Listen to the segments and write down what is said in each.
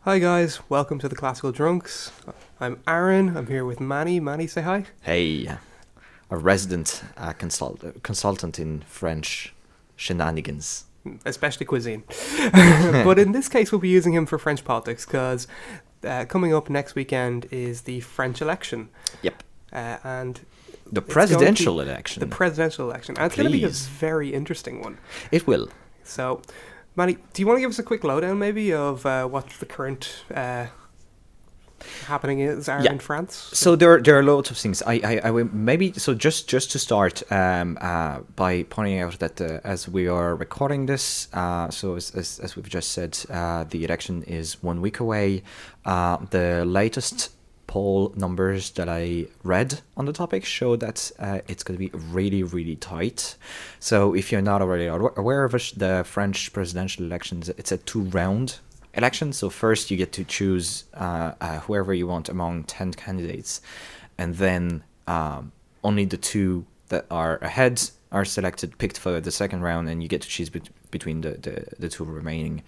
Hi guys, welcome to the Classical Drunks. I'm Aaron, I'm here with Manny. Manny, say hi. Hey, a resident consultant in French shenanigans. Especially cuisine. But in this case we'll be using him for French politics because coming up next weekend is the French election. Yep. And The presidential election. The presidential election. And it's going to be a Please. very interesting one. It will. So, Manny, do you want to give us a quick lowdown maybe of what the current happening is in France? So there are loads of things. I will maybe just to start by pointing out that as we are recording this, so as we've just said, the election is 1 week away. The latest poll numbers that I read on the topic show that it's going to be really, really tight. So if you're not already aware of it, the French presidential elections, it's a 2-round election. So first you get to choose whoever you want among 10 candidates, and then only the 2 that are ahead are picked for the second round, and you get to choose between the 2 remaining.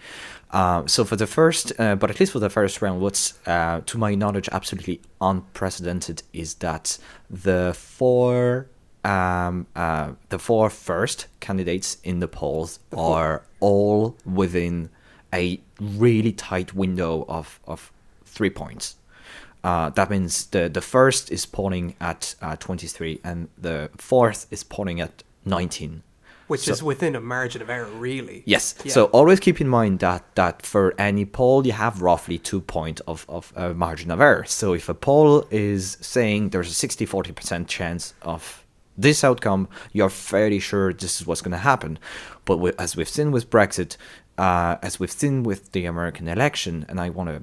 So for the first, but at least for the first round, what's to my knowledge absolutely unprecedented is that the four first candidates in the polls are all within a really tight window of 3 points. That means the first is polling at 23, and the fourth is polling at 19. Which is within a margin of error, really. Yes. Yeah. So always keep in mind that for any poll, you have roughly 2 points of margin of error. So if a poll is saying there's a 60-40% chance of this outcome, you're fairly sure this is what's going to happen. But as we've seen with Brexit, as we've seen with the American election, and I want to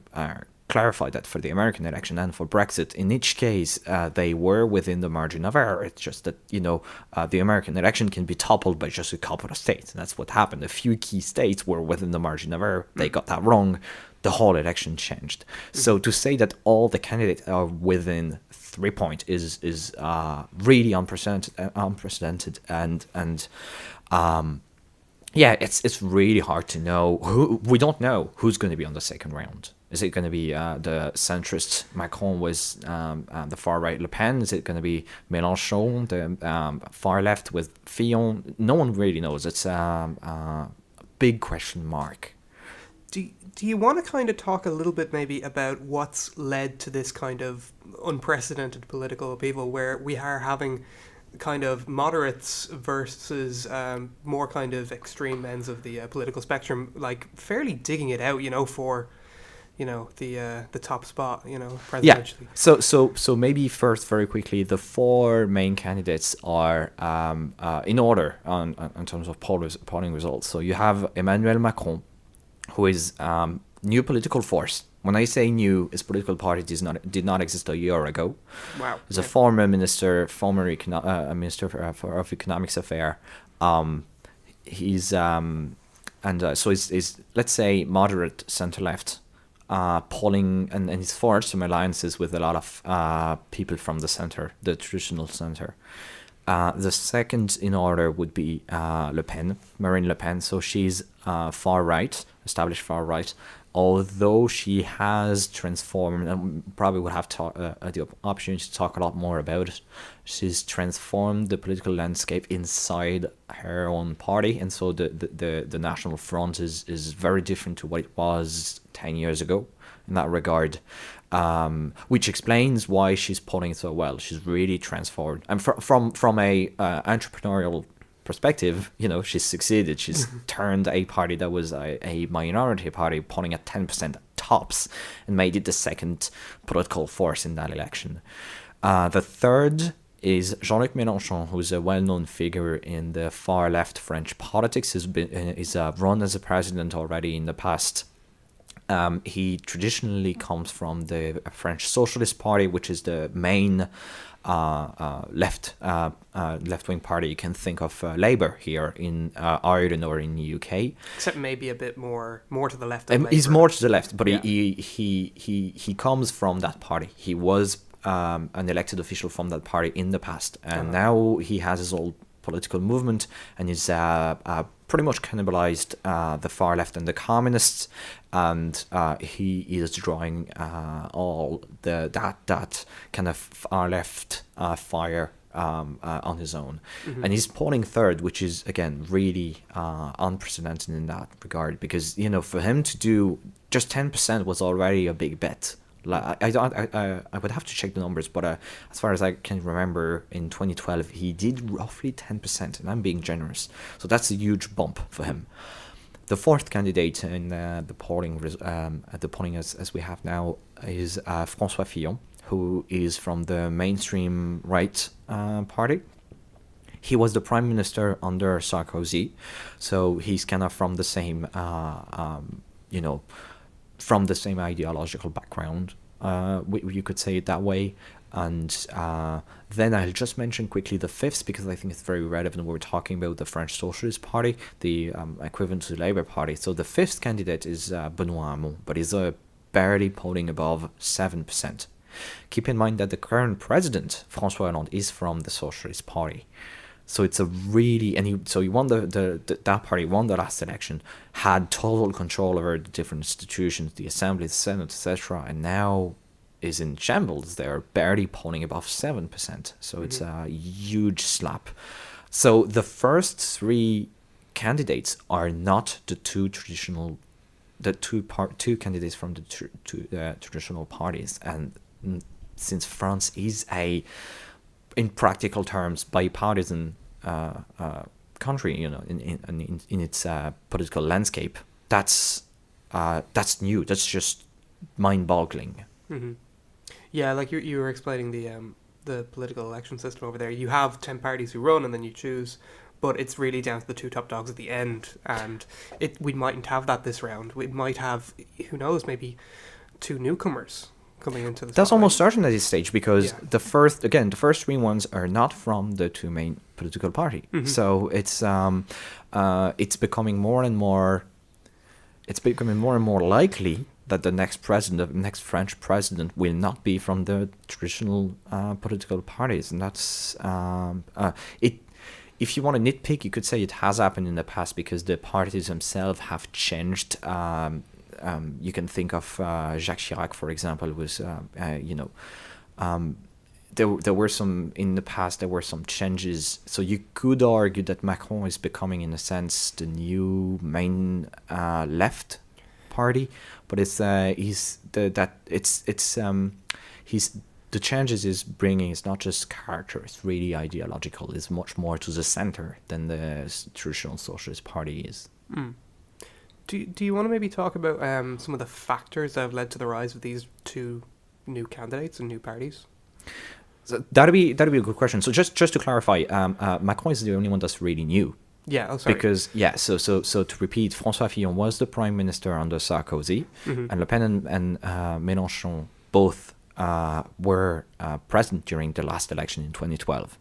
clarify that for the American election and for Brexit, in each case, they were within the margin of error. It's just that, the American election can be toppled by just a couple of states. And that's what happened. A few key states were within the margin of error. They got that wrong. The whole election changed. So to say that all the candidates are within 3 points is really unprecedented, and it's really hard to know. We don't know who's going to be on the second round. Is it going to be the centrist Macron with the far right Le Pen? Is it going to be Mélenchon, the far left with Fillon? No one really knows. It's a big question mark. Do you want to kind of talk a little bit maybe about what's led to this kind of unprecedented political upheaval where we are having kind of moderates versus more kind of extreme ends of the political spectrum, like fairly digging it out, for the top spot, presidentially. Yeah. So maybe first, very quickly, the 4 main candidates are in order on terms of polling results. So you have Emmanuel Macron, who is new political force. When I say new, his political party did not exist a year ago. Wow. He's a former minister, minister of economics affairs. He's so he's let's say moderate center left. Polling and he's forged some alliances with a lot of people from the center, the traditional center. The second in order would be Marine Le Pen. So she's far right, established far right, although she has transformed, and probably would have the opportunity to talk a lot more about it. She's transformed the political landscape inside her own party, and so the National Front is very different to what it was 10 years ago in that regard, which explains why she's polling so well. She's really transformed, and from a entrepreneurial perspective, she's succeeded. She's turned a party that was a minority party, polling at 10% tops, and made it the second political force in that election. The third is Jean-Luc Mélenchon, who's a well-known figure in the far-left French politics. He's run as a president already in the past. He traditionally comes from the French Socialist Party, which is the main left-wing party. You can think of Labour here in Ireland or in the UK. Except maybe a bit more to the left. He's more to the left, but he comes from that party. He was an elected official from that party in the past, and now he has his old political movement, and he's pretty much cannibalized the far left and the communists, and he is drawing all that kind of far left fire on his own. And he's polling third, which is again really unprecedented in that regard, because for him to do just 10% was already a big bet. Like I would have to check the numbers, but as far as I can remember, in 2012 he did roughly 10%, and I'm being generous. So that's a huge bump for him. The fourth candidate in the polling, as we have now, is François Fillon, who is from the mainstream right party. He was the prime minister under Sarkozy, so he's kind of from the same, from the same ideological background. You could say it that way. And then I'll just mention quickly the fifth, because I think it's very relevant when we're talking about the French Socialist Party, the equivalent to the Labour Party. So the fifth candidate is Benoît Hamon, but he's barely polling above 7%. Keep in mind that the current president, François Hollande, is from the Socialist Party. So it's a really, and he won that party won the last election, had total control over the different institutions, the Assembly, the Senate, etc., and now is in shambles. They're barely polling above 7%. So it's a huge slap. So the first three candidates are not the two candidates from the two traditional parties, and since France is in practical terms, bipartisan country, in its political landscape, that's new. That's just mind-boggling. Mm-hmm. Yeah, like you were explaining the political election system over there. You have 10 parties who run, and then you choose, but it's really down to the two top dogs at the end. And we mightn't have that this round. We might have, who knows, maybe two newcomers coming into the That's spotlight. almost certain at this stage, because the first three ones are not from the two main political parties. Mm-hmm. So it's becoming more and more likely that the next French president will not be from the traditional political parties, and that's it. If you want to nitpick, you could say it has happened in the past, because the parties themselves have changed. You can think of Jacques Chirac, for example, was there were some in the past. There were some changes, so you could argue that Macron is becoming, in a sense, the new main left party, but the changes is bringing is not just character; it's really ideological. It's much more to the center than the traditional socialist party is. Mm. Do you want to maybe talk about some of the factors that have led to the rise of these two new candidates and new parties? So that'd be a good question. So just to clarify, Macron is the only one that's really new. Yeah, oh, sorry. Because so to repeat, François Fillon was the prime minister under Sarkozy, mm-hmm. and Le Pen and Mélenchon both were present during the last election in 2012.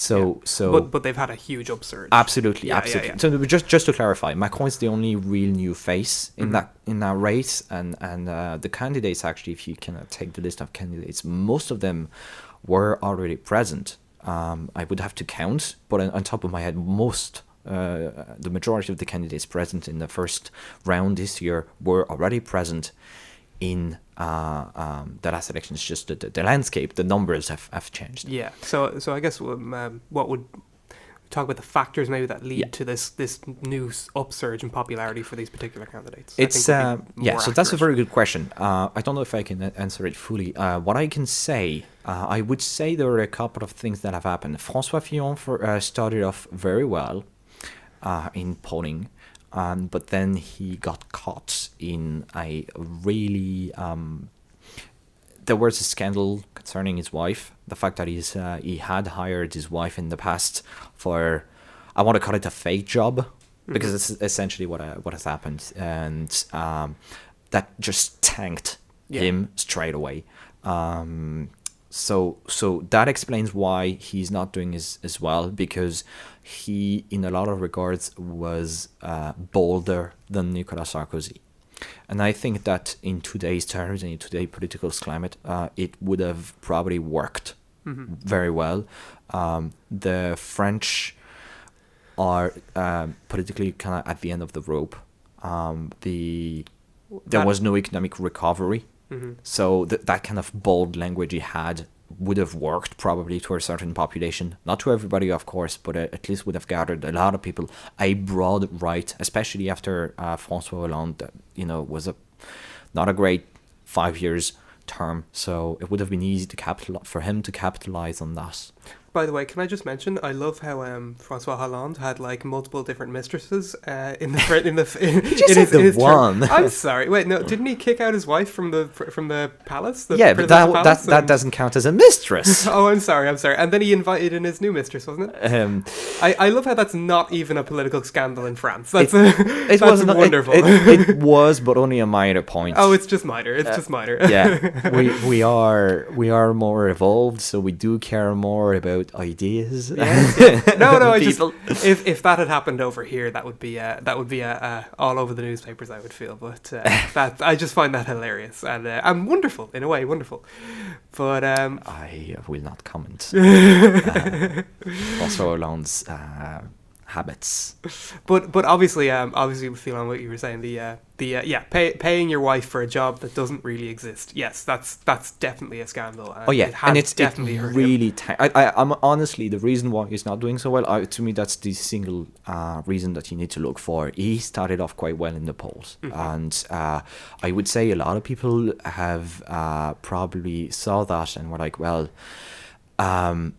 But they've had a huge upsurge. Absolutely. Yeah. So just to clarify, Macron is the only real new face in mm-hmm. that race, and the candidates, actually, if you can take the list of candidates, most of them were already present. I would have to count, but on top of my head, the majority of the candidates present in the first round this year were already present in the last election. It's just the landscape, the numbers have changed. Yeah. So I guess what would talk about the factors maybe that lead to this new upsurge in popularity for these particular candidates? It's so that's a very good question. I don't know if I can answer it fully. What I can say, I would say there are a couple of things that have happened. François Fillon started off very well in polling. But then he got caught in a really... there was a scandal concerning his wife. The fact that he had hired his wife in the past for, I want to call it a fake job, because it's essentially what has happened. And that just tanked him straight away. So that explains why he's not doing as well, because he, in a lot of regards, was bolder than Nicolas Sarkozy. And I think that in today's terms and in today's political climate, it would have probably worked very well. The French are politically kind of at the end of the rope. There was no economic recovery. So that kind of bold language he had would have worked probably to a certain population. Not to everybody, of course, but at least would have gathered a lot of people. A broad right, especially after François Hollande, was not a great 5 years term. So it would have been easy for him to capitalize on that. By the way, can I just mention, I love how François Hollande had like multiple different mistresses in his one. Term. I'm sorry. Wait, no, didn't he kick out his wife from the palace? Yeah, but that doesn't count as a mistress. Oh, I'm sorry. And then he invited in his new mistress, wasn't it? I love how that's not even a political scandal in France. That's wonderful. It was, but only a minor point. Oh, it's just minor. Just minor. Yeah, we are more evolved, so we do care more about ideas. Yeah. No. If that had happened over here, that would be all over the newspapers, I would feel. But that I just find that hilarious and wonderful in a way, wonderful. But I will not comment. François Hollande's habits. But obviously feel on what you were saying, paying your wife for a job that doesn't really exist. Yes, that's definitely a scandal. And it's definitely really I'm honestly, the reason why he's not doing so well, to me that's the single reason that you need to look for. He started off quite well in the polls, and I would say a lot of people have probably saw that and were like, well,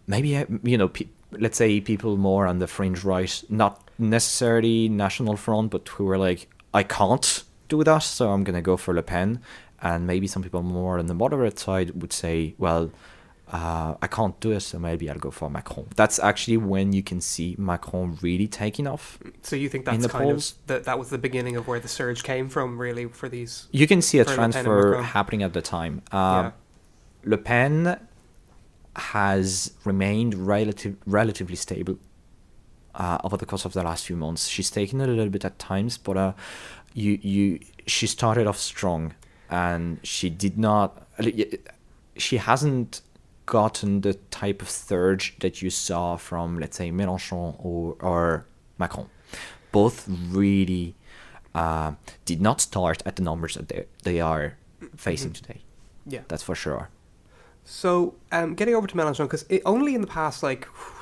maybe let's say people more on the fringe right, not necessarily National Front, but who were like, I can't do that, so I'm going to go for Le Pen. And maybe some people more on the moderate side would say, well, I can't do it, so maybe I'll go for Macron. That's actually when you can see Macron really taking off. So you think that's kind of that was the beginning of where the surge came from, really, for these? You can see a transfer happening at the time. Le Pen has remained relatively stable over the course of the last few months. She's taken a little bit at times, but she started off strong, and she hasn't gotten the type of surge that you saw from, let's say, Mélenchon or Macron. Both really did not start at the numbers that they are facing today. Yeah, that's for sure. So, getting over to Mélenchon, because only in the past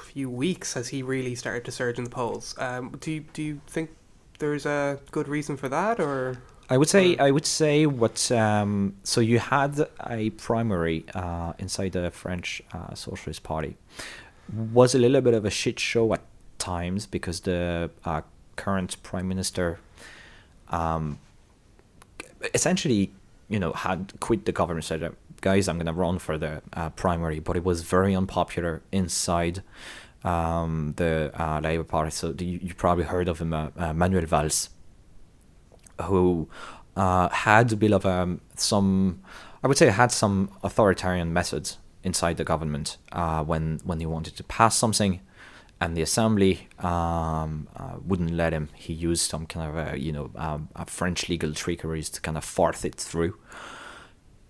few weeks has he really started to surge in the polls. Do you think there's a good reason for that, or? I would say what. So you had a primary inside the French Socialist Party. Was a little bit of a shit show at times because the current prime minister, essentially, had quit the government. Said, guys, I'm going to run for the primary, but it was very unpopular inside the Labour Party. So you probably heard of him, Manuel Valls, who had a bit of some authoritarian methods inside the government when he wanted to pass something, and the assembly wouldn't let him. He used some kind of French legal trickeries to kind of force it through.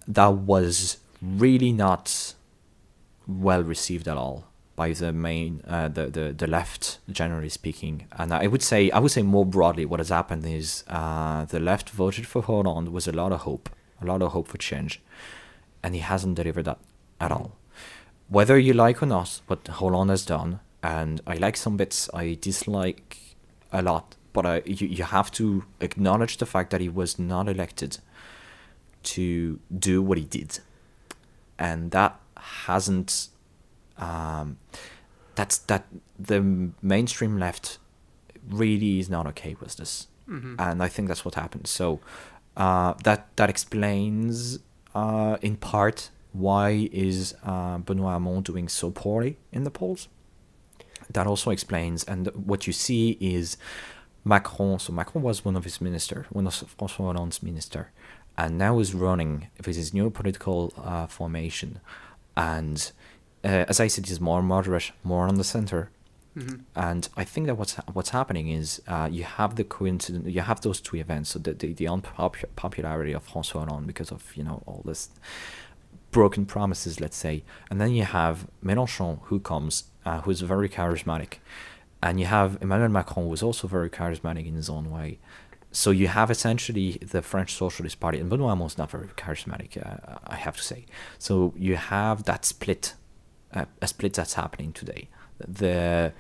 That was really not well received at all by the main the left, generally speaking. And I would say more broadly, what has happened is the left voted for Hollande with a lot of hope for change, and he hasn't delivered that at all. Whether you like or not what Hollande has done, and I like some bits, I dislike a lot, but you have to acknowledge the fact that he was not elected to do what he did, and that hasn't that the mainstream left really is not okay with this, and I think that's what happened. So that explains in part why is Benoît Hamon doing so poorly in the polls. That also explains, and what you see is Macron. So Macron was one of François Hollande's minister, and now is running with his new political formation, and as I said, he's more moderate, more on the center. And I think that what's happening is you have the coincidence, you have those two events. So the unpopularity of François Hollande because of all this broken promises, let's say, and then you have Mélenchon who comes, who's very charismatic, and you have Emmanuel Macron, who was also very charismatic in his own way. So you have essentially the French Socialist Party, and Benoît Hamon is not very charismatic, I have to say. So you have that split, a split that's happening today. The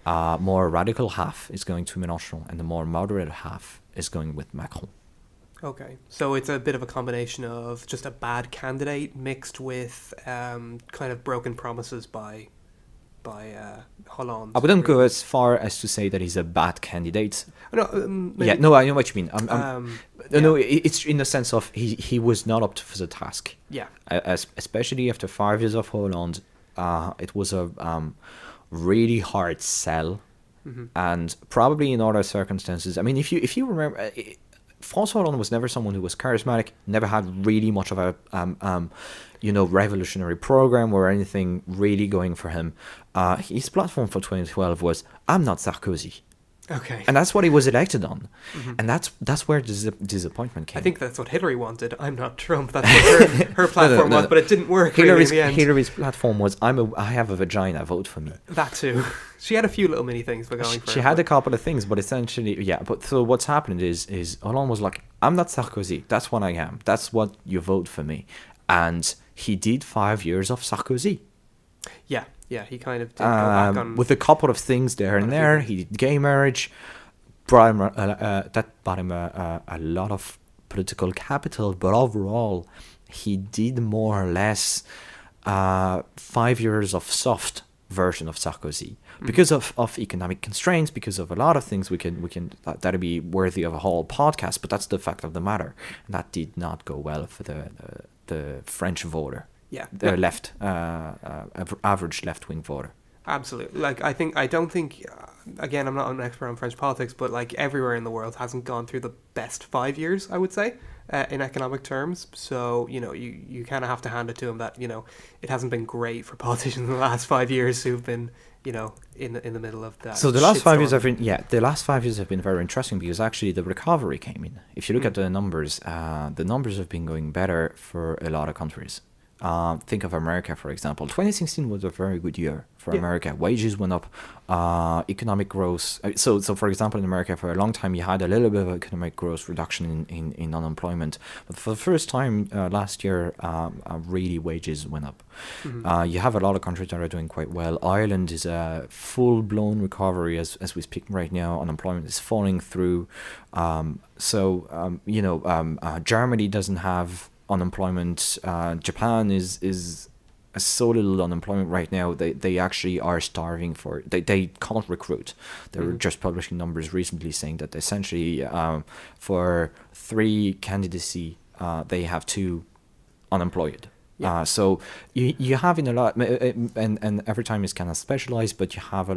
more radical half is going to Mélenchon, and the more moderate half is going with Macron. Okay, so it's a bit of a combination of just a bad candidate mixed with kind of broken promises by Hollande. I wouldn't go as far as to say that he's a bad candidate. No, Yeah, no, I know what you mean. yeah. No, it's in the sense of he was not up for the task. Yeah. Especially after 5 years of Hollande, it was a really hard sell, and probably in other circumstances. I mean, if you remember, François Hollande was never someone who was charismatic, never had really much of a revolutionary program or anything really going for him. His platform for 2012 was, "I'm not Sarkozy." Okay. And that's what he was elected on. And that's where the disappointment came. I think that's what Hillary wanted. I'm not Trump. That's what her platform was, but it didn't work really in the end. Hillary's platform was, I have a vagina, vote for me. That too. She had a few little mini things for going for She had a couple of things, but essentially, yeah. But so what's happened is Hollande was like, "I'm not Sarkozy. That's what I am. That's what you vote for me." And he did 5 years of Sarkozy. Yeah, he kind of did go back on... with a couple of things there and there. He did gay marriage, brought him, that bought him a lot of political capital, but overall, he did more or less 5 years of soft version of Sarkozy because of economic constraints, because of a lot of things. We can that'd be worthy of a whole podcast, but that's the fact of the matter. And that did not go well for the French voter. Yeah, the left, average left-wing voter. Absolutely. Like, I don't think, again, I'm not an expert on French politics, but like everywhere in the world hasn't gone through the best 5 years, I would say, in economic terms. So, you kind of have to hand it to them that, it hasn't been great for politicians in the last 5 years who've been, in the middle of that. So the last 5 years have been very interesting because actually the recovery came in. If you look at the numbers have been going better for a lot of countries. Think of America, for example. 2016 was a very good year for America. Wages went up, economic growth. So for example, in America, for a long time, you had a little bit of economic growth reduction in unemployment. But for the first time last year, really wages went up. You have a lot of countries that are doing quite well. Ireland is a full-blown recovery as we speak right now. Unemployment is falling through. Germany doesn't have unemployment. Japan is so little unemployment right now. They actually are starving for. They can't recruit. They were just publishing numbers recently saying that essentially for 3 candidacy they have 2 unemployed. Yeah. So you have in a lot, and every time is kind of specialized, but you have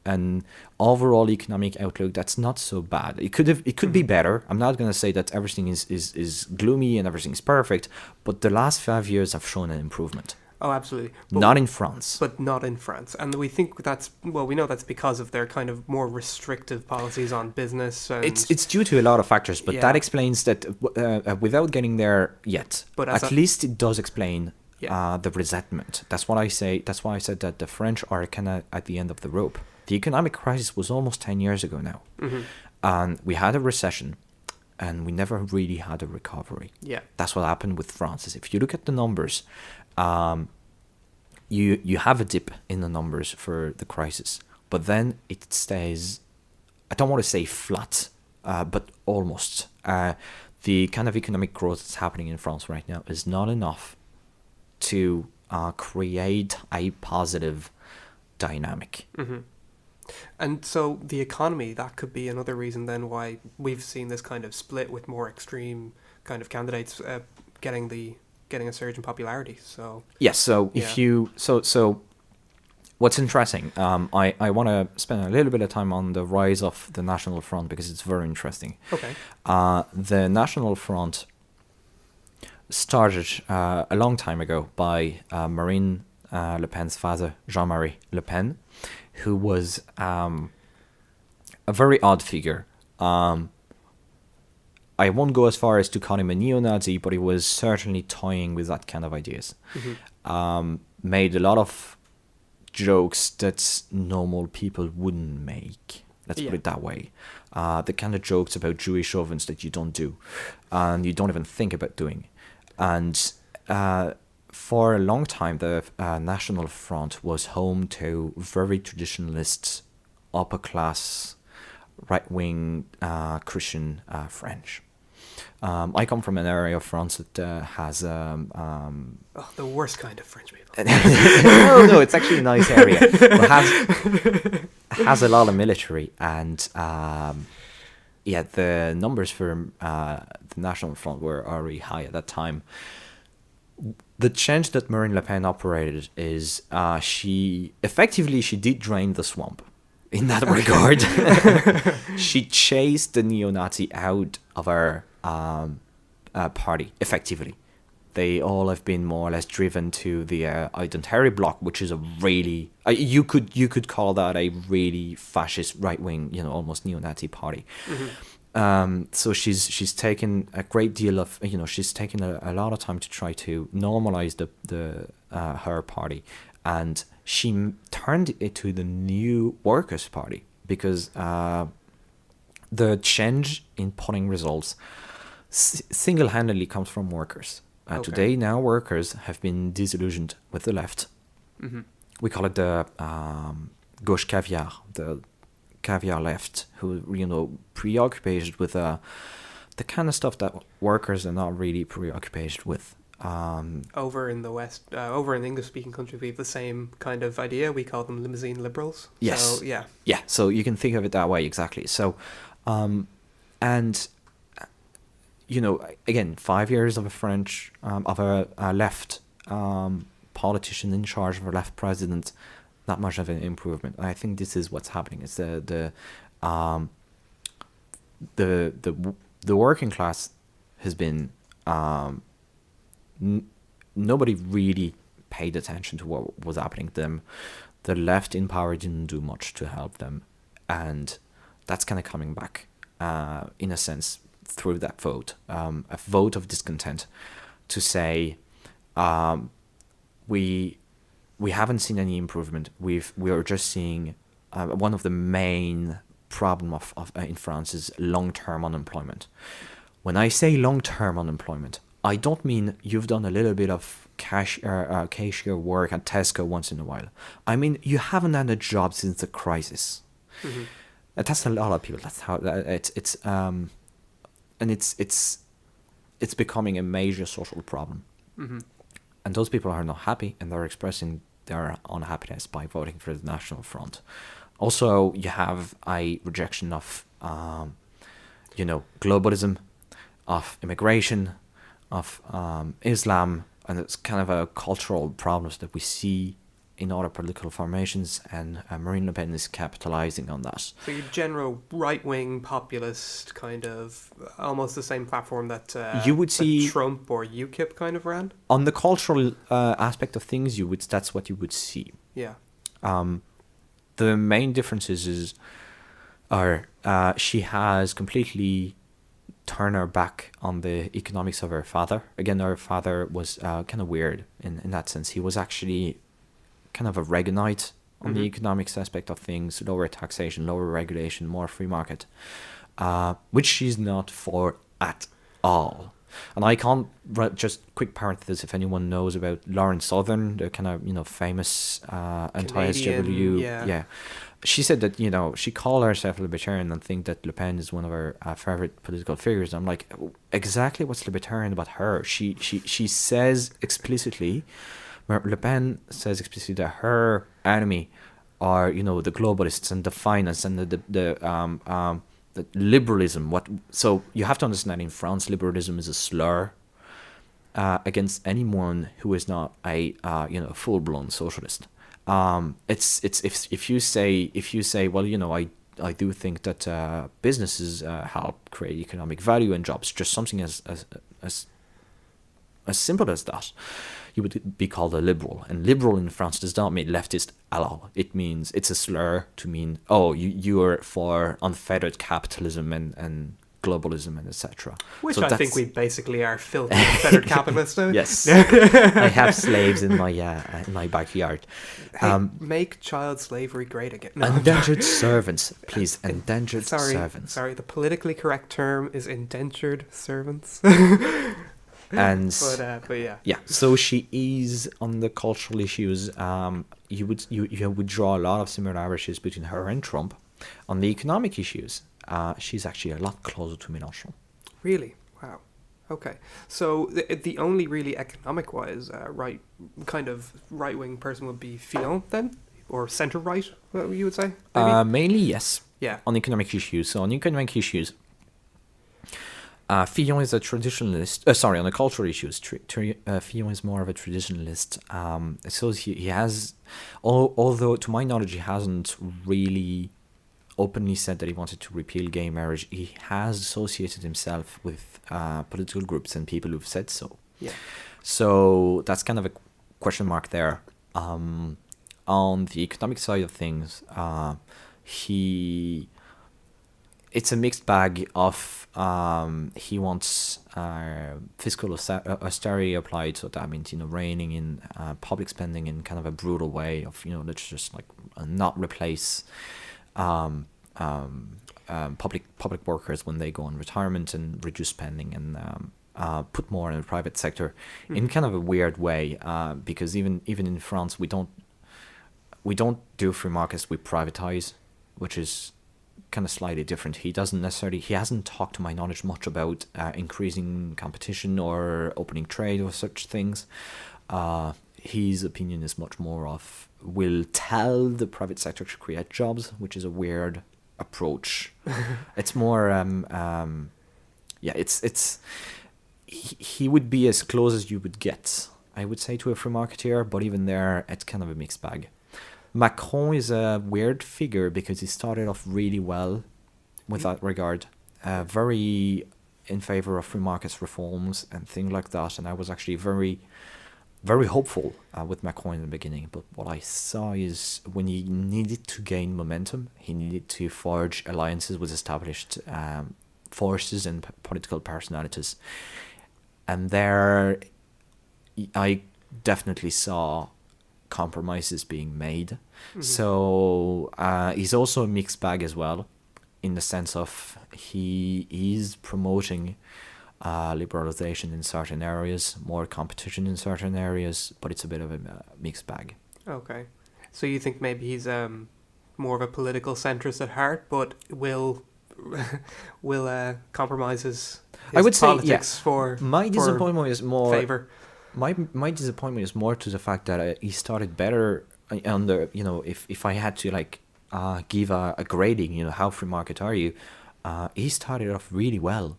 an overall economic outlook that's not so bad. It could be better. I'm not going to say that everything is gloomy and everything is perfect, but the last 5 years have shown an improvement. Oh, absolutely. Not in France. But not in France. And we think we know that's because of their kind of more restrictive policies on business. And it's due to a lot of factors, but that explains that without getting there yet, but at least it does explain the resentment. That's what I say. That's why I said that the French are kind of at the end of the rope. The economic crisis was almost 10 years ago now. And we had a recession and we never really had a recovery. Yeah. That's what happened with France. If you look at the numbers, you have a dip in the numbers for the crisis, but then it stays, I don't want to say flat, but almost. The kind of economic growth that's happening in France right now is not enough to create a positive dynamic. And so the economy, that could be another reason then why we've seen this kind of split with more extreme kind of candidates getting a surge in popularity. So yes, so if you so what's interesting, I want to spend a little bit of time on the rise of the National Front because it's very interesting. Okay. The National Front started a long time ago by Marine Le Pen's father, Jean-Marie Le Pen, who was a very odd figure. I won't go as far as to call him a neo-Nazi, but he was certainly toying with that kind of ideas. Made a lot of jokes that normal people wouldn't make. Let's put it that way. The kind of jokes about Jewish ovens that you don't do, and you don't even think about doing. And for a long time, the National Front was home to very traditionalist, upper-class, right-wing Christian French. I come from an area of France that has... the worst kind of French people. no, it's actually a nice area. It has a lot of military, and the numbers for the National Front were already high at that time. The change that Marine Le Pen operated is she did drain the swamp in that regard. She chased the neo-Nazi out of our party, effectively. They all have been more or less driven to the identity bloc, which is a really you could call that a really fascist right-wing, almost neo-Nazi party. So she's taken a great deal of she's taken a lot of time to try to normalize the her party, and she turned it to the New Workers' Party because the change in polling results single-handedly comes from workers. Today, now workers have been disillusioned with the left. We call it the gauche caviar, the caviar left, who preoccupied with the kind of stuff that workers are not really preoccupied with. Over in the West, over in English-speaking countries, we have the same kind of idea. We call them limousine liberals. Yes. So, yeah. Yeah, so you can think of it that way, exactly. So, and... again, 5 years of a left politician in charge of a left president, not much of an improvement. I think this is what's happening. It's the working class has been nobody really paid attention to what was happening to them. The left in power didn't do much to help them, and that's kind of coming back in a sense through that vote, a vote of discontent, to say we haven't seen any improvement. We are just seeing one of the main problem of in France is long-term unemployment. When I say long-term unemployment, I don't mean you've done a little bit of cashier work at Tesco once in a while. I mean you haven't had a job since the crisis. That's a lot of people. That's how it's and it's becoming a major social problem. And those people are not happy, and they're expressing their unhappiness by voting for the National Front. Also, you have a rejection of globalism, of immigration, of Islam, and it's kind of a cultural problems that we see in other political formations, and Marine Le Pen is capitalizing on that. So your general right-wing populist kind of, almost the same platform that you would see Trump or UKIP kind of ran? On the cultural aspect of things, that's what you would see. Yeah. The main differences are she has completely turned her back on the economics of her father. Again, her father was kind of weird in that sense. He was actually kind of a Reaganite on the economics aspect of things, lower taxation, lower regulation, more free market, which she's not for at all. And I can't, just quick parenthesis, if anyone knows about Lauren Southern, the kind of famous anti-SJW, yeah. She said that, she called herself a libertarian and think that Le Pen is one of her favorite political figures. I'm like, exactly what's libertarian about her? She says explicitly, Le Pen says explicitly that her enemy are, the globalists and the finance and the liberalism. So you have to understand, in France, liberalism is a slur against anyone who is not a full-blown socialist. It's if you say well, I do think that businesses help create economic value and jobs, just something as simple as that, you would be called a liberal. And liberal in France does not mean leftist at all. It means, it's a slur to mean, you are for unfettered capitalism and globalism and etc. Which So I think that's- we basically are filthy unfettered capitalists. Don't we? Yes, I have slaves in my backyard. Hey, make child slavery great again. No, Indentured servants, please. Indentured servants. Sorry, the politically correct term is indentured servants. And But yeah. yeah, so she is on the cultural issues. You would draw a lot of similarities between her and Trump. On the economic issues, she's actually a lot closer to Mélenchon. Really? Wow. Okay. So the only really economic-wise right-wing person would be Fillon then? Or centre-right, what you would say? Maybe? Mainly, yes. Yeah. On economic issues. So on economic issues, Fillon is a traditionalist. On the cultural issues, Fillon is more of a traditionalist. So he has, although to my knowledge, he hasn't really openly said that he wanted to repeal gay marriage. He has associated himself with political groups and people who've said so. Yeah. So that's kind of a question mark there. On the economic side of things, it's a mixed bag of he wants fiscal austerity applied, so that means working in public spending in kind of a brutal way of let's just like not replace public workers when they go on retirement and reduce spending and put more in the private sector in kind of a weird way because even in France we don't do free markets, we privatize, which is kind of slightly different. He hasn't talked to my knowledge much about increasing competition or opening trade or such things. His opinion is much more of will tell the private sector to create jobs, which is a weird approach. It's more he would be as close as you would get, I would say, to a free marketeer, but even there it's kind of a mixed bag. Macron is a weird figure because he started off really well with that regard, very in favor of free markets reforms and things like that, and I was actually very, very hopeful with Macron in the beginning. But what I saw is when he needed to gain momentum, he needed to forge alliances with established forces and political personalities, and there I definitely saw compromises being made. So he's also a mixed bag as well, in the sense of he is promoting liberalization in certain areas, more competition in certain areas, but it's a bit of a mixed bag. Okay. So you think maybe he's more of a political centrist at heart, but will compromise his I would say, politics for my disappointment is more favor. My disappointment is more to the fact that he started better under, if I had to give a grading, how free market are you, he started off really well,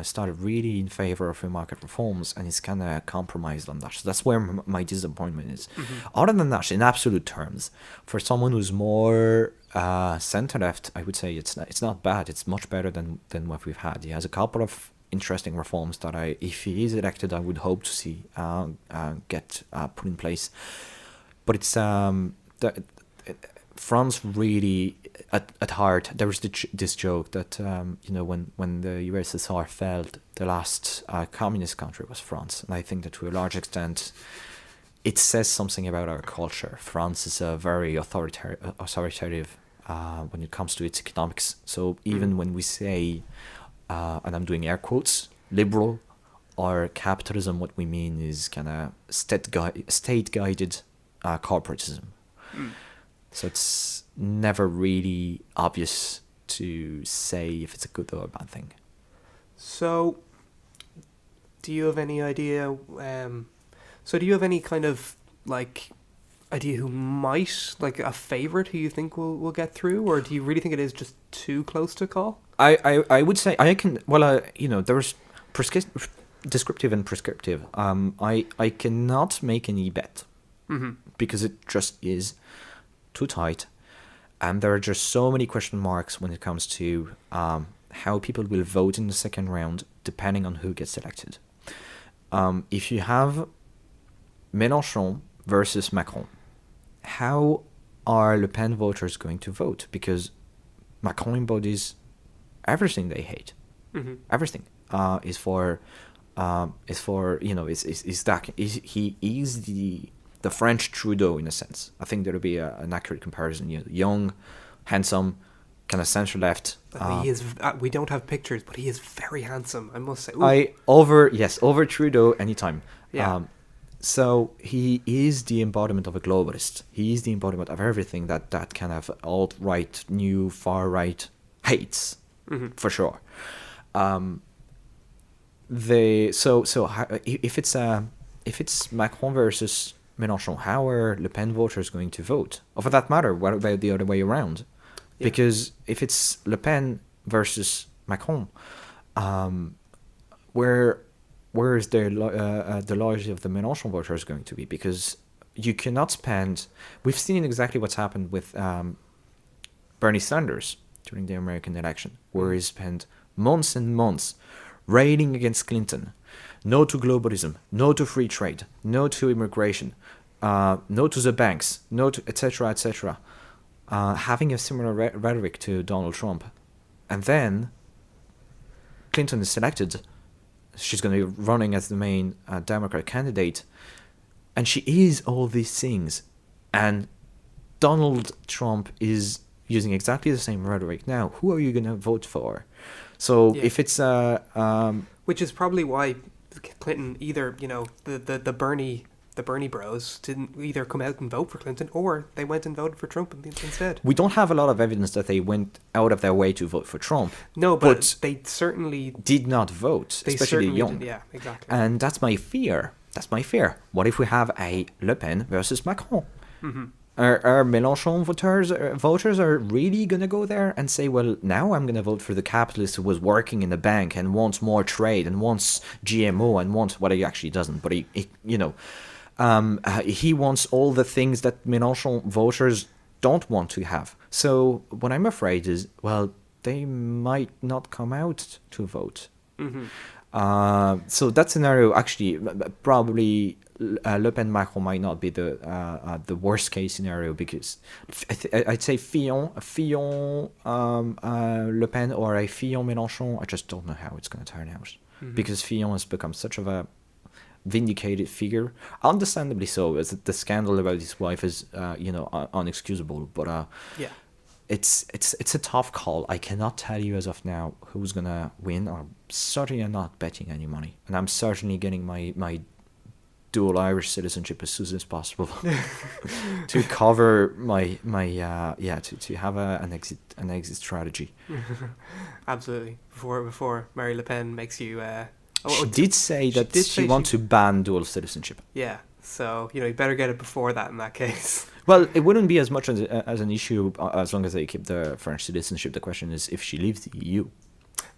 started really in favor of free market reforms, and he's kind of compromised on that. So that's where my disappointment is. Other than that, in absolute terms, for someone who's more center left, I would say it's not bad. It's much better than what we've had. He has a couple of interesting reforms that if he is elected, I would hope to see get put in place. But it's France really at heart. There was this joke that when the USSR failed, the last communist country was France, and I think that to a large extent it says something about our culture. France is a very authoritative when it comes to its economics. So even when we say, and I'm doing air quotes, liberal or capitalism, what we mean is kind of state-guided corporatism. So it's never really obvious to say if it's a good or a bad thing. So, do you have any idea? Do you have any kind of idea who might a favorite who you think will get through, or do you really think it is just too close to call? I would say I can. Well, there's descriptive and prescriptive. I cannot make any bet because it just is too tight, and there are just so many question marks when it comes to how people will vote in the second round, depending on who gets elected. If you have Mélenchon versus Macron, how are Le Pen voters going to vote? Because Macron embodies everything they hate. Everything is for he is the French Trudeau in a sense. I think there would be an accurate comparison. Young, handsome, kind of centre left. He is. We don't have pictures, but he is very handsome, I must say. Over Trudeau anytime. Yeah. So he is the embodiment of a globalist. He is the embodiment of everything that kind of alt-right, new far-right hates, for sure. If it's Macron versus Mélenchon, how are Le Pen voters going to vote? Or for that matter, what about the other way around? Yeah. Because if it's Le Pen versus Macron, where is the loyalty of the Mélenchon voters going to be? Because you cannot spend... We've seen exactly what's happened with Bernie Sanders during the American election, where he spent months and months railing against Clinton. No to globalism, no to free trade, no to immigration, no to the banks, no to etc., etc. Having a similar rhetoric to Donald Trump. And then Clinton is selected. She's going to be running as the main Democrat candidate. And she is all these things. And Donald Trump is using exactly the same rhetoric now. Who are you going to vote for? So if it's... which is probably why Clinton either, the Bernie bros didn't either come out and vote for Clinton, or they went and voted for Trump instead. We don't have a lot of evidence that they went out of their way to vote for Trump. No, but they certainly did not vote, especially young. Yeah, exactly. And that's my fear. What if we have a Le Pen versus Macron? Mm-hmm. Are Mélenchon voters are really going to go there and say, well, now I'm going to vote for the capitalist who was working in the bank and wants more trade and wants GMO and wants... Well, he actually doesn't, but he wants all the things that Mélenchon voters don't want to have. So what I'm afraid is, well, they might not come out to vote. Mm-hmm. So that scenario, actually, probably... Le Pen Macron might not be the worst case scenario, because I'd say Fillon Le Pen or a Fillon Mélenchon. I just don't know how it's going to turn out, because Fillon has become such of a vindicated figure, understandably so, as the scandal about his wife is unexcusable. But it's a tough call. I cannot tell you as of now who's gonna win. I'm certainly not betting any money, and I'm certainly getting my dual Irish citizenship as soon as possible to cover to have an exit strategy. Absolutely. Before Marie Le Pen makes you she did say that she wants to ban dual citizenship. Yeah, so you better get it before that in that case. Well, it wouldn't be as much as an issue as long as they keep the French citizenship. The question is if she leaves the EU.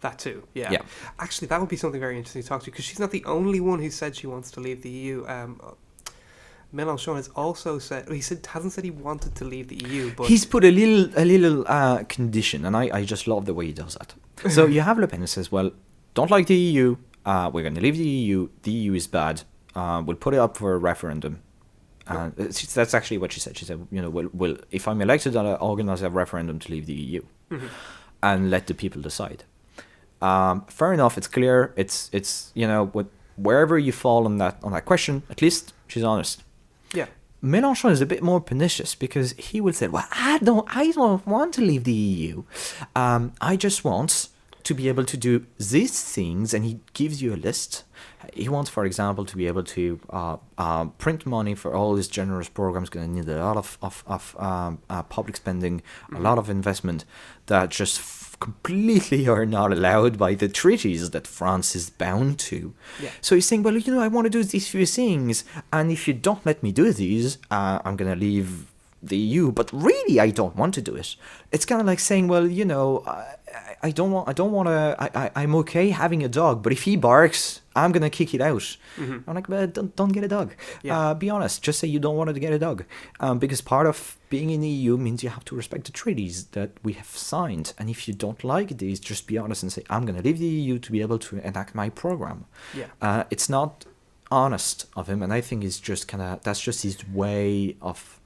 That too, yeah. Actually, that would be something very interesting to talk to, because she's not the only one who said she wants to leave the EU. Mélenchon has also said, hasn't said he wanted to leave the EU, but he's put a little condition, and I just love the way he does that. So you have Le Pen who says, well, don't like the EU, we're going to leave the EU is bad, we'll put it up for a referendum. That's actually what she said. She said, well, if I'm elected, I'll organize a referendum to leave the EU, and let the people decide. Fair enough. It's clear. It's wherever you fall on that question, at least she's honest. Yeah. Mélenchon is a bit more pernicious, because he would say, well, I don't want to leave the EU. I just want to be able to do these things, and he gives you a list. He wants, for example, to be able to print money for all his generous programs. Going to need a lot of public spending, a lot of investment that just completely are not allowed by the treaties that France is bound to. Yeah. So he's saying, well, I want to do these few things, and if you don't let me do these, I'm going to leave the EU. But really, I don't want to do it. It's kind of like saying, well, I don't want to. I'm okay having a dog, but if he barks, I'm gonna kick it out. Mm-hmm. I'm like, but don't get a dog. Yeah. Be honest. Just say you don't want to get a dog, because part of being in the EU means you have to respect the treaties that we have signed. And if you don't like these, just be honest and say, I'm gonna leave the EU to be able to enact my program. Yeah. It's not honest of him, and I think it's just that's just his way of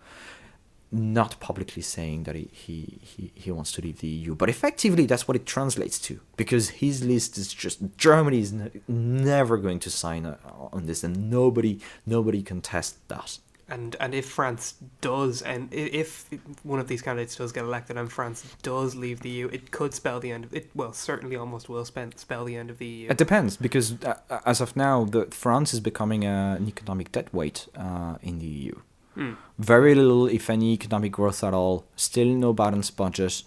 not publicly saying that he wants to leave the EU, but effectively that's what it translates to, because his list is just Germany is never going to sign on this, and nobody contests that. And if France does, and if one of these candidates does get elected and France does leave the EU, it could spell the end of it. Well, certainly almost will spell the end of the EU. It depends, because as of now, France is becoming an economic deadweight in the EU. Very little, if any, economic growth at all. Still no balanced budget.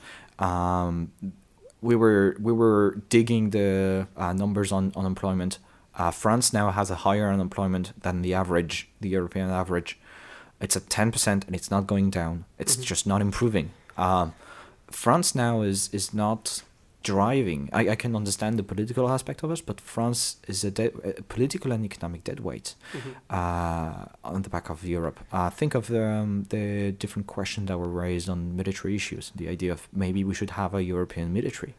We were digging the numbers on unemployment. France now has a higher unemployment than the European average. It's at 10% and it's not going down. It's just not improving. France now is not driving. I can understand the political aspect of it, but France is a political and economic deadweight on the back of Europe. Think of the different questions that were raised on military issues. The idea of maybe we should have a European military.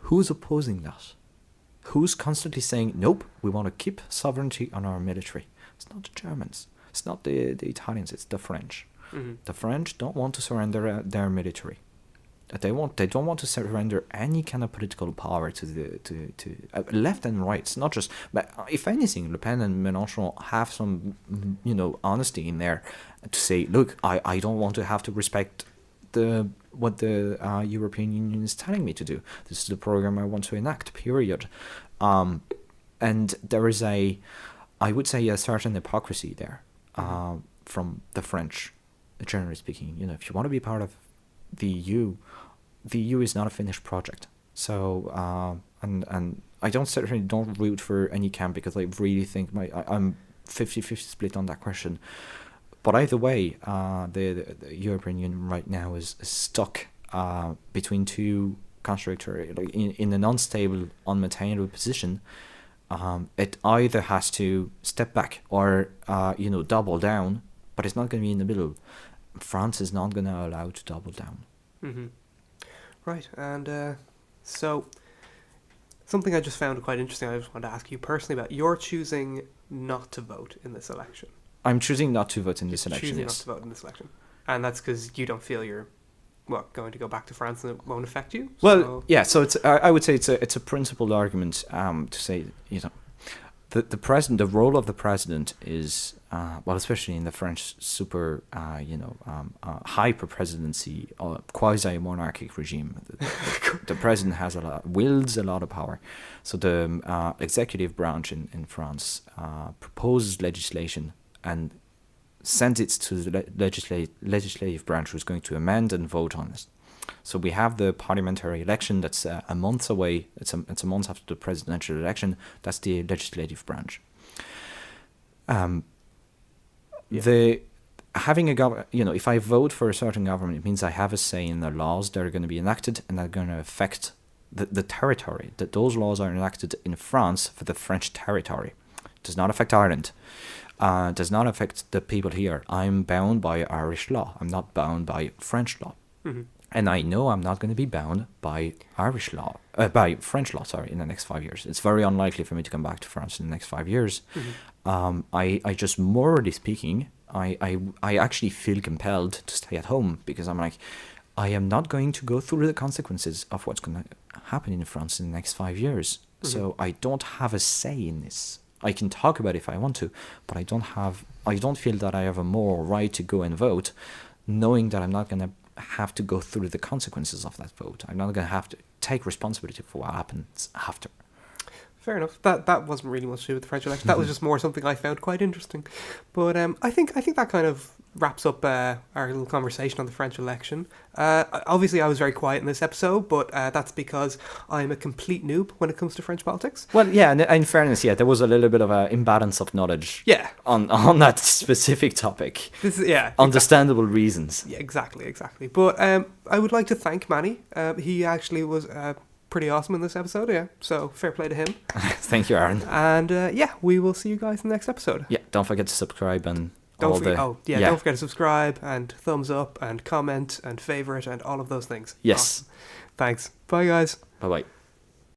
Who's opposing that? Who's constantly saying, nope, we want to keep sovereignty on our military? It's not the Germans. It's not the Italians. It's the French. The French don't want to surrender their military. They don't want to surrender any kind of political power to the left and right. It's not just, but if anything, Le Pen and Mélenchon have some, honesty in there to say, look, I don't want to have to respect what the European Union is telling me to do. This is the program I want to enact. Period. And there is I would say, a certain hypocrisy there from the French, generally speaking. If you want to be part of the EU is not a finished project. So and I certainly don't root for any camp, because I really think I'm 50-50 split on that question. But either way, the European Union right now is stuck between two contradictory, in an unstable, unmaintainable position. It either has to step back or double down, but it's not going to be in the middle. France is not going to allow to double down. Right, and so something I just found quite interesting, I just want to ask you personally about. You're choosing not to vote in this election. I'm choosing not to vote in this election. Choosing not to vote in this election, and that's because you don't feel you're going to go back to France and it won't affect you. Well, yeah. So it's I would say it's a principled argument to say the role of the president is especially in the French super hyper presidency or quasi monarchic regime. The president wields a lot of power. So the executive branch in France proposes legislation and sends it to the legislative branch, who's going to amend and vote on it. So we have the parliamentary election that's a month away. It's a month after the presidential election. That's the legislative branch. Having a government, if I vote for a certain government, it means I have a say in the laws that are going to be enacted and that are going to affect the territory. That those laws are enacted in France for the French territory. It does not affect Ireland. Does not affect the people here. I'm bound by Irish law. I'm not bound by French law. And I know I'm not going to be bound by by French law, in the next 5 years. It's very unlikely for me to come back to France in the next 5 years. I just, morally speaking, I actually feel compelled to stay at home, because I'm like, I am not going to go through the consequences of what's going to happen in France in the next 5 years. So I don't have a say in this. I can talk about it if I want to, but I don't feel that I have a moral right to go and vote, knowing that I'm not going to have to go through the consequences of that vote. I'm not going to have to take responsibility for what happens after. Fair enough. That wasn't really much to do with the French election. That was just more something I found quite interesting. But I think that kind of wraps up our little conversation on the French election. Obviously, I was very quiet in this episode, but that's because I'm a complete noob when it comes to French politics. Well, yeah, and in fairness, there was a little bit of an imbalance of knowledge. Yeah. On that specific topic. This is understandable reasons. Yeah, exactly. But I would like to thank Manny. He actually was pretty awesome in this episode, so fair play to him. Thank you, Aaron. And we will see you guys in the next episode. Yeah, don't forget to subscribe and don't forget to subscribe and thumbs up and comment and favorite and all of those things. Yes. Awesome. Thanks. Bye, guys. Bye-bye.